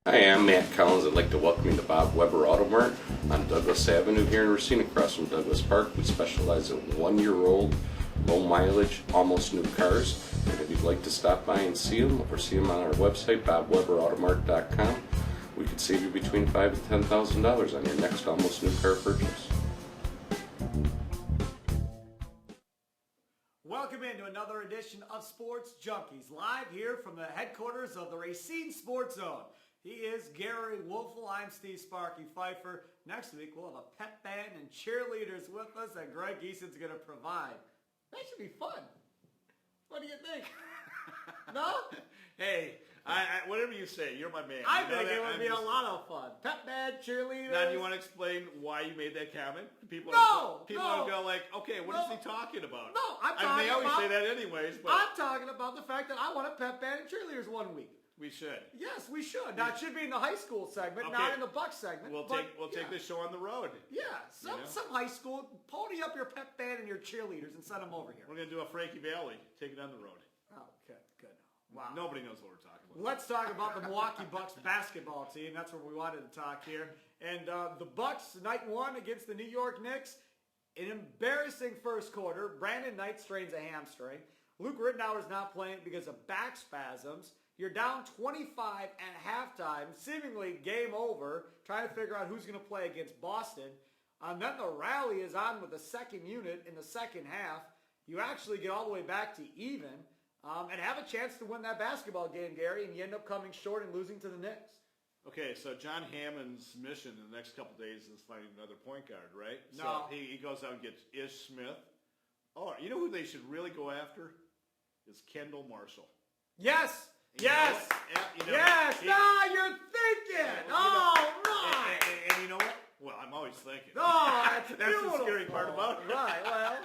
Hi, I'm Matt Collins. I'd like to welcome you to Bob Weber Auto Mart on Douglas Avenue here in Racine, across from Douglas Park. We specialize in 1-year-old, low mileage, almost new cars. And if you'd like to stop by and see them, or see them on our website, bobweberautomart.com, we could save you between $5,000 and $10,000 on your next almost new car purchase. Welcome into another edition of Sports Junkies, live here from the headquarters of the Racine Sports Zone. He is Gery Woelfel. I'm Sparky Fifer. Next week we'll have a pep band and cheerleaders with us that Greg Eason's going to provide. That should be fun. What do you think? No? Hey, whatever you say, you're my man. I think it would be a lot of fun. Pep band, cheerleaders. Now, do you want to explain why you made that comment? People No. will go like, okay, what is he talking about? No, They always say that anyways, but I'm talking about the fact that I want a pep band and cheerleaders 1 week. we should. Yes, we should. Now, it should be in the high school segment, Okay. not in the Bucks segment. We'll take this show on the road. Yeah, some high school, pony up your pep band and your cheerleaders and send them over here. We're going to do a Frankie Valley, take it on the road. Oh, good. Wow. Nobody knows what we're talking about. Let's talk about the Milwaukee Bucks basketball team. That's what we wanted to talk here. And the Bucks, night one against the New York Knicks, an embarrassing first quarter. Brandon Knight strains a hamstring. Luke Rittenauer's not playing because of back spasms. You're down 25 at halftime, seemingly game over, trying to figure out who's going to play against Boston. And then the rally is on with the second unit in the second half. You actually get all the way back to even and have a chance to win that basketball game, Gary, and you end up coming short and losing to the Knicks. Okay, so John Hammond's mission in the next couple of days is finding another point guard, right? No. So he goes out and gets Ish Smith. Oh, you know who they should really go after? Is Kendall Marshall. Yes! Yes! Yes! Now you're thinking! All right! And you know what? Well, I'm always thinking. Oh, that's the scary part about it. Right, well.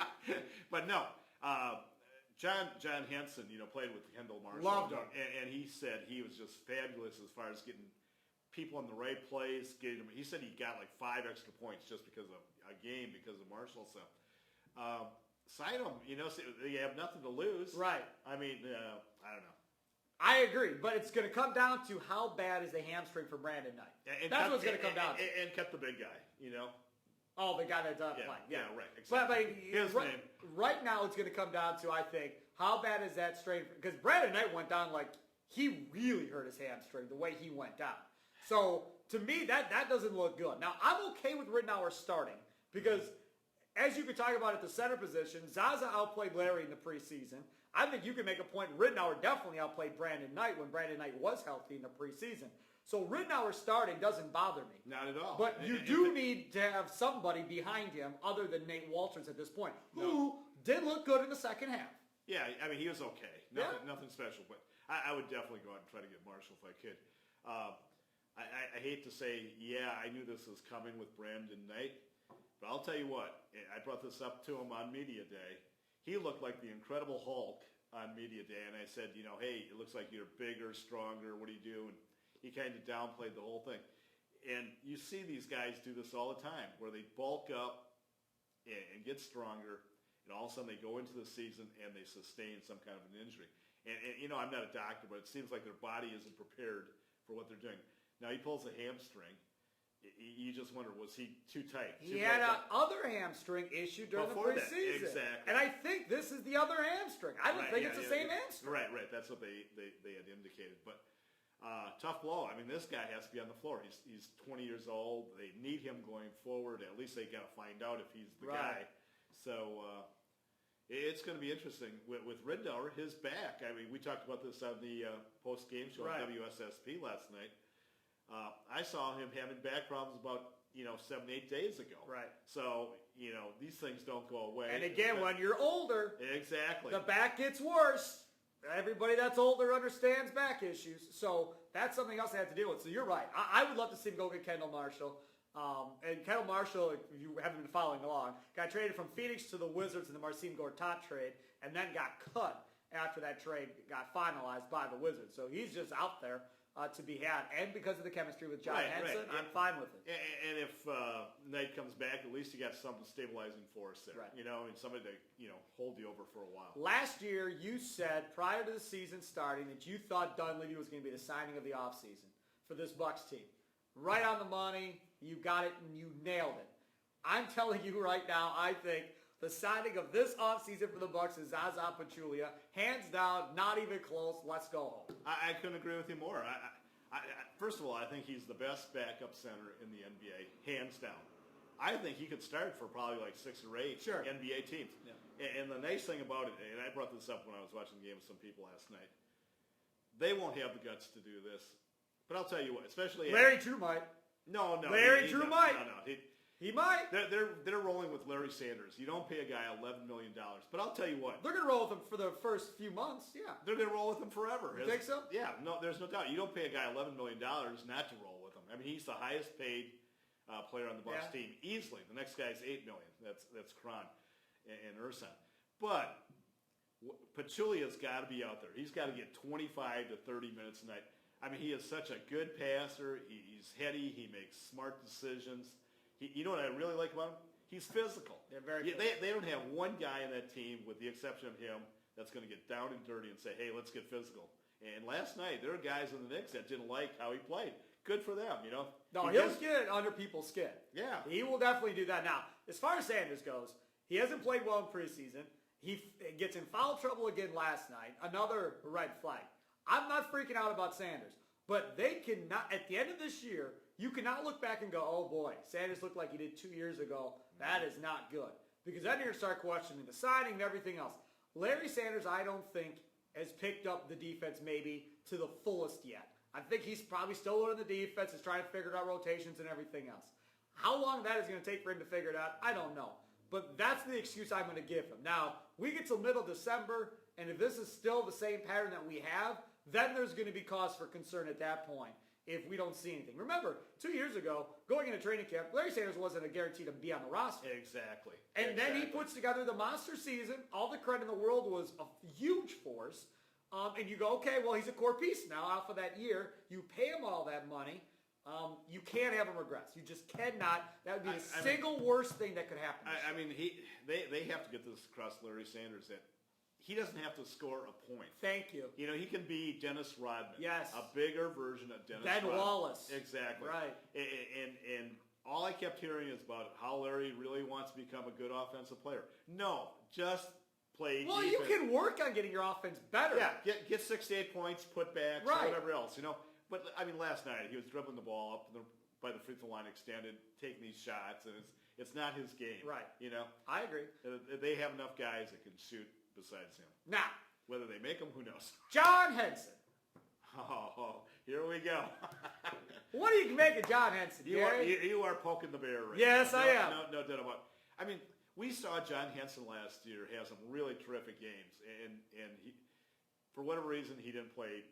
But no, John Henson, played with Kendall Marshall. Loved him. And he said he was just fabulous as far as getting people in the right place. He said he got like 5 extra points just because of a game because of Marshall. So sign him. So you have nothing to lose. Right. I mean, I don't know. I agree, but it's going to come down to how bad is the hamstring for Brandon Knight. That's what it's going to come down to. And cut the big guy, Oh, the guy that's playing. Yeah, right. Exactly. But right now it's going to come down to, I think, how bad is that strain? Because Brandon Knight went down like he really hurt his hamstring the way he went down. So to me, that doesn't look good. Now, I'm okay with Rittenauer starting because, as you could talk about at the center position, Zaza outplayed Larry in the preseason. I think you can make a point. Rittenauer definitely outplayed Brandon Knight when Brandon Knight was healthy in the preseason. So Rittenauer starting doesn't bother me. Not at all. But you do need to have somebody behind him other than Nate Walters at this point, who did look good in the second half. Yeah, I mean, he was okay. Nothing special. But I would definitely go out and try to get Marshall if I could. I hate to say, I knew this was coming with Brandon Knight. But I'll tell you what. I brought this up to him on Media Day. He looked like the Incredible Hulk on Media Day, and I said, hey, it looks like you're bigger, stronger, what do you do? And he kind of downplayed the whole thing. And you see these guys do this all the time, where they bulk up and get stronger, and all of a sudden they go into the season and they sustain some kind of an injury. And I'm not a doctor, but it seems like their body isn't prepared for what they're doing. Now he pulls a hamstring. You just wonder, was he too tight? He had another hamstring issue during the preseason. Exactly. And I think this is the other hamstring. I don't think it's the same hamstring. Right. That's what they had indicated. But tough blow. I mean, this guy has to be on the floor. He's 20 years old. They need him going forward. At least they got to find out if he's the guy. So it's going to be interesting. With Rittenauer, his back. I mean, we talked about this on the post-game show on WSSP last night. I saw him having back problems about 7-8 days ago. Right. So these things don't go away. And again, when you're older, exactly, the back gets worse. Everybody that's older understands back issues. So that's something else they have to deal with. So you're right. I would love to see him go get Kendall Marshall. And Kendall Marshall, if you haven't been following along, got traded from Phoenix to the Wizards in the Marcin Gortat trade, and then got cut after that trade got finalized by the Wizards. So he's just out there to be had. And because of the chemistry with John Henson, I'm fine with it. And if Knight comes back, at least you got some stabilizing force there. Right. And somebody to hold you over for a while. Last year, you said prior to the season starting that you thought Dunleavy was going to be the signing of the offseason. for this Bucks team. Right on the money. You got it, and you nailed it. I'm telling you right now, I think the signing of this offseason for the Bucks is Zaza Pachulia. Hands down, not even close. Let's go home. I couldn't agree with you more. First of all, I think he's the best backup center in the NBA, hands down. I think he could start for probably like 6 or 8 NBA teams. Yeah. And the nice thing about it, and I brought this up when I was watching the game with some people last night, they won't have the guts to do this. But I'll tell you what, especially Larry Drew might. No. Larry Drew might. No. He might. They're rolling with Larry Sanders. You don't pay a guy $11 million. But I'll tell you what. They're going to roll with him for the first few months, yeah. They're going to roll with him forever. You think so? Yeah, no, there's no doubt. You don't pay a guy $11 million not to roll with him. I mean, he's the highest paid player on the Bucks team, easily. The next guy's $8 million. That's Kron and Ersan. But Pachulia's got to be out there. He's got to get 25 to 30 minutes a night. I mean, he is such a good passer. He's heady. He makes smart decisions. You know what I really like about him? He's physical. They're very physical. They don't have one guy in that team, with the exception of him, that's going to get down and dirty and say, hey, let's get physical. And last night, there were guys in the Knicks that didn't like how he played. Good for them, you know. No, he'll get under people's skin. Yeah. He will definitely do that. Now, as far as Sanders goes, he hasn't played well in preseason. He gets in foul trouble again last night. Another red flag. I'm not freaking out about Sanders. But they cannot, at the end of this year, you cannot look back and go, oh boy, Sanders looked like he did 2 years ago. That is not good. Because then you're going to start questioning the signing and everything else. Larry Sanders, I don't think, has picked up the defense maybe to the fullest yet. I think he's probably still learning the defense, is trying to figure out rotations and everything else. How long that is going to take for him to figure it out, I don't know. But that's the excuse I'm going to give him. Now, we get till middle December, and if this is still the same pattern that we have, then there's going to be cause for concern at that point if we don't see anything. Remember, 2 years ago, going into training camp, Larry Sanders wasn't a guarantee to be on the roster. Exactly. And then he puts together the monster season. All the credit in the world, was a huge force. And you go, okay, well, he's a core piece now off of that year. You pay him all that money. You can't have him regress. You just cannot. That would be the single worst thing that could happen. I mean, they have to get this across Larry Sanders that he doesn't have to score a point. Thank you. You know, he can be Dennis Rodman. Yes. A bigger version of Dennis Ben Rodman. Wallace. Exactly. Right. And all I kept hearing is about how Larry really wants to become a good offensive player. No, just play Well, defense. you can work on getting your offense better. Yeah, get 6 to 8 points, putbacks, Right. whatever else, you know. But, I mean, last night he was dribbling the ball up by the free throw line extended, taking these shots, and it's not his game. Right. You know? I agree. They have enough guys that can shoot besides him. Now, Whether they make them, who knows? John Henson. Oh, here we go. What do you make of John Henson, Gary? You are poking the bear right Yes, now. I am. No doubt about it. I mean, we saw John Henson last year have some really terrific games, and he, for whatever reason, he didn't play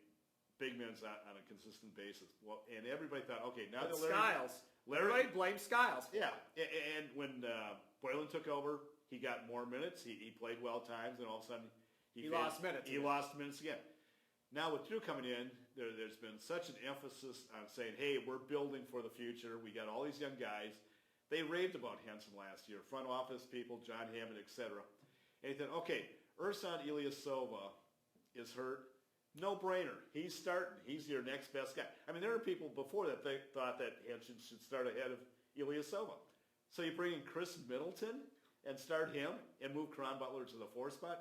big minutes on a consistent basis. Well, and everybody thought, okay, now that Skiles. Everybody blames Skiles. Yeah, and when Boylan took over, he got more minutes. He played well times, and all of a sudden he lost minutes. He lost minutes again. Now with Drew coming in, there's been such an emphasis on saying, hey, we're building for the future. We got all these young guys. They raved about Henson last year, front office people, John Hammond, etc. And he said, okay, Ersan Ilyasova is hurt. No brainer. He's starting. He's your next best guy. I mean, there are people before that they thought that Henson should start ahead of Ilyasova. So you bring in Chris Middleton and start him and move Caron Butler to the 4 spot.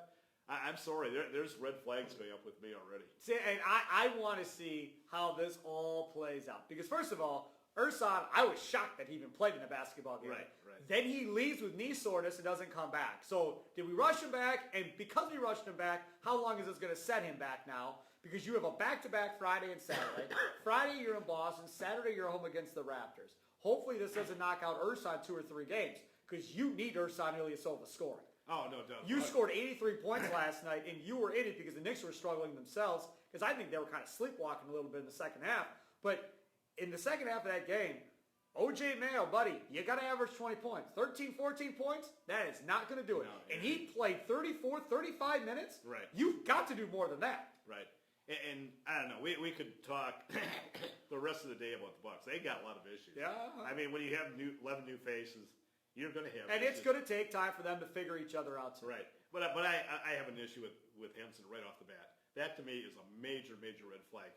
I'm sorry, there's red flags going up with me already. See, and I want to see how this all plays out. Because first of all, Ersan, I was shocked that he even played in a basketball game. Right. Then he leaves with knee soreness and doesn't come back. So did we rush him back? And because we rushed him back, how long is this going to set him back now? Because you have a back-to-back Friday and Saturday. Friday you're in Boston. Saturday you're home against the Raptors. Hopefully this doesn't knock out Ersan 2 or 3 games. Because you need Ersan Ilyasova scoring. Oh, no doubt. You scored 83 points last night, and you were in it because the Knicks were struggling themselves, because I think they were kind of sleepwalking a little bit in the second half. But in the second half of that game, O.J. Mayo, buddy, you got to average 20 points. 13, 14 points, that is not going to do it. No, and he played 34, 35 minutes. Right. You've got to do more than that. Right. And I don't know, we could talk the rest of the day about the Bucks. They got a lot of issues. Yeah. I mean, when you have 11 new faces, you're going to have And issues. it's going to take time for them to figure each other out, too. Right. But I have an issue with Henson right off the bat. That, to me, is a major, major red flag.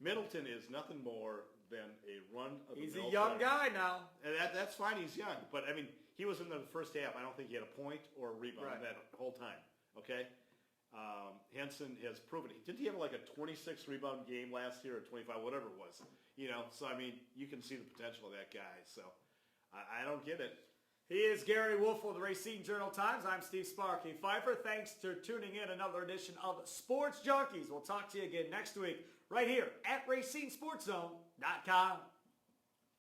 Middleton is nothing more than a run-of-the-mill. He's a young guy now. And that's fine, he's young. But, I mean, he was in the first half. I don't think he had a point or a rebound that whole time, okay? Henson has proven it. Didn't he have like a 26 rebound game last year or 25, whatever it was? You know, so, I mean, you can see the potential of that guy. So, I don't get it. He is Gery Woelfel of the Racine Journal-Times. I'm Steve Sparky. Fifer, thanks for tuning in another edition of Sports Junkies. We'll talk to you again next week right here at RacineSportsZone.com.